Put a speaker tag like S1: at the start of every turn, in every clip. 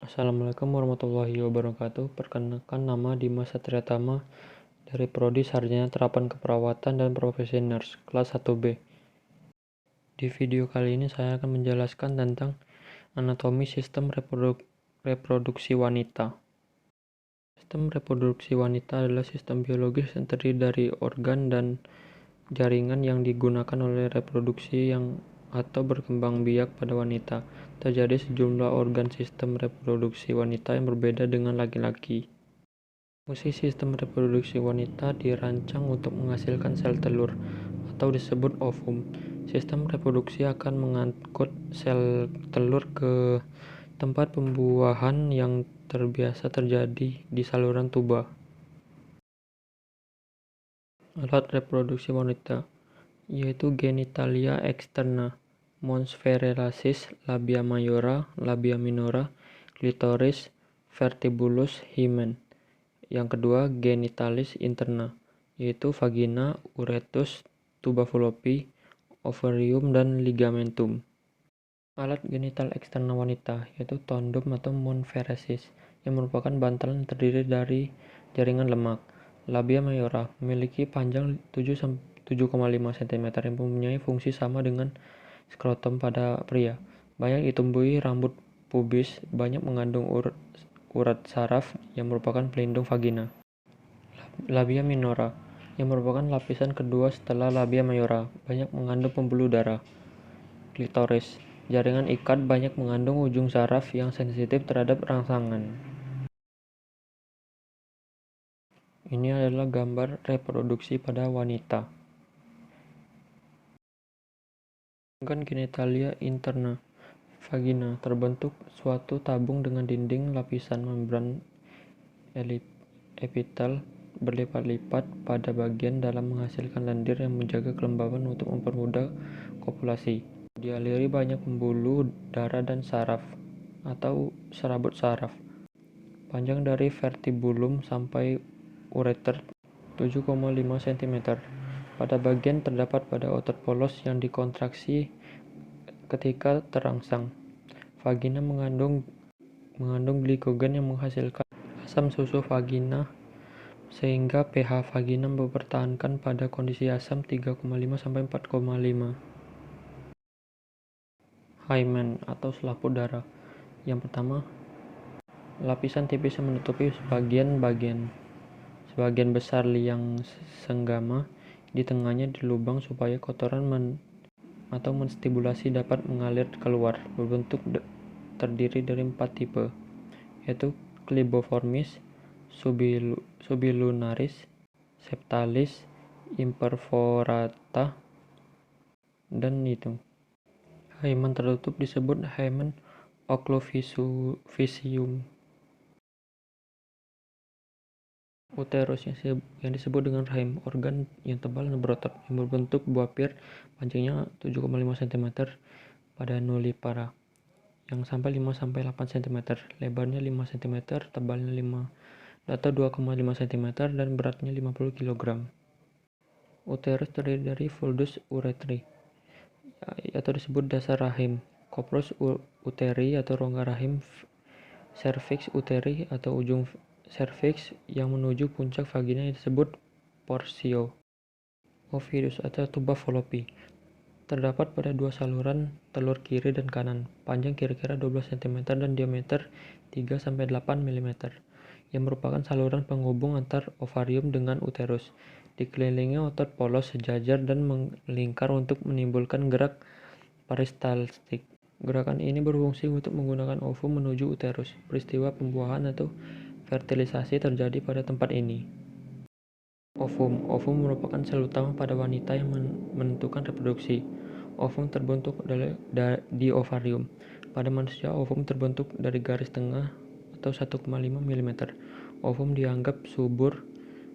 S1: Assalamualaikum warahmatullahi wabarakatuh. Perkenalkan, nama Dimas Satriatama dari Prodi Sarjana Terapan Keperawatan dan Profesi Nurse kelas 1B. Di video kali ini saya akan menjelaskan tentang anatomi sistem reproduksi wanita. Sistem reproduksi wanita adalah sistem biologis yang terdiri dari organ dan jaringan yang digunakan oleh reproduksi atau berkembang biak pada wanita. Terjadi sejumlah organ sistem reproduksi wanita yang berbeda dengan laki-laki. Fungsi sistem reproduksi wanita dirancang untuk menghasilkan sel telur atau disebut ovum. Sistem reproduksi akan mengangkut sel telur ke tempat pembuahan yang terbiasa terjadi di saluran tuba. Alat reproduksi wanita yaitu genitalia externa, mons verellaris, labia majora, labia minora, klitoris, vertibulus, hymen. Yang kedua, genitalis interna, yaitu vagina, uretus, tuba fallopi, ovarium, dan ligamentum. Alat genital eksternal wanita, yaitu kondom atau mons verellaris, yang merupakan bantalan yang terdiri dari jaringan lemak. Labia majora memiliki panjang 7,5 cm yang mempunyai fungsi sama dengan skrotum pada pria. Banyak ditumbuhi rambut pubis, banyak mengandung urat saraf yang merupakan pelindung vagina. Labia minora, yang merupakan lapisan kedua setelah labia majora, banyak mengandung pembuluh darah. Klitoris, jaringan ikat banyak mengandung ujung saraf yang sensitif terhadap rangsangan. Ini adalah gambar reproduksi pada wanita. Organ genitalia interna, vagina, terbentuk suatu tabung dengan dinding lapisan membran epitel berlipat-lipat pada bagian dalam menghasilkan lendir yang menjaga kelembaban untuk mempermudah kopulasi. Dialiri banyak pembuluh darah dan saraf atau serabut saraf. Panjang dari vertibulum sampai ureter 7,5 cm. Pada bagian terdapat pada otot polos yang dikontraksi ketika terangsang. Vagina mengandung glikogen yang menghasilkan asam susu vagina sehingga pH vagina mempertahankan pada kondisi asam 3,5 sampai 4,5. Hymen atau selaput darah. Yang pertama, lapisan tipis yang menutupi sebagian besar liang senggama. Di tengahnya dilubang supaya kotoran atau menstibulasi dapat mengalir keluar. Berbentuk terdiri dari 4 tipe, yaitu cliboformis, subilunaris, septalis, imperforata, dan itu. Hymen tertutup disebut hymen occlusivum. Uterus yang disebut dengan rahim, organ yang tebal dan berotot, yang berbentuk buah-pir, panjangnya 7,5 cm pada nulipara, yang sampai 5-8 cm, lebarnya 5 cm, tebalnya 5 atau 2,5 cm, dan beratnya 50 kg. Uterus terdiri dari fundus uretri, atau disebut dasar rahim, corpus uteri atau rongga rahim, cervix uteri atau ujung cervix yang menuju puncak vagina yang disebut portio. Ovidus atau tuba fallopi terdapat pada dua saluran telur kiri dan kanan, panjang kira-kira 12 cm dan diameter 3-8 mm, yang merupakan saluran penghubung antar ovarium dengan uterus. Dikelilingi otot polos sejajar dan melingkar untuk menimbulkan gerak peristaltik. Gerakan ini berfungsi untuk menggunakan ovum menuju uterus. Peristiwa pembuahan atau fertilisasi terjadi pada tempat ini. Ovum merupakan sel utama pada wanita yang menentukan reproduksi. Ovum terbentuk di ovarium. Pada manusia, ovum terbentuk dari garis tengah atau 1,5 mm. Ovum dianggap subur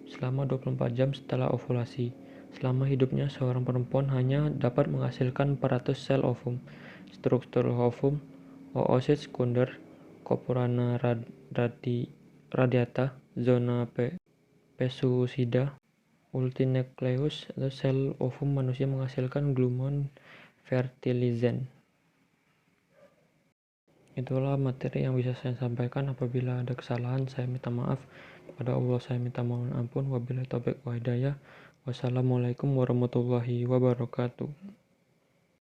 S1: selama 24 jam setelah ovulasi. Selama hidupnya, seorang perempuan hanya dapat menghasilkan 400 sel ovum. Struktur ovum: oosit sekunder, corpora radiata, zona pellucida, multinucleus, atau sel ovum manusia menghasilkan gluon fertilizan. Itulah materi yang bisa saya sampaikan. Apabila ada kesalahan, saya minta maaf. Kepada Allah saya minta mohon ampun. Wabillahi taufiq wa hidayah. Wassalamualaikum warahmatullahi wabarakatuh.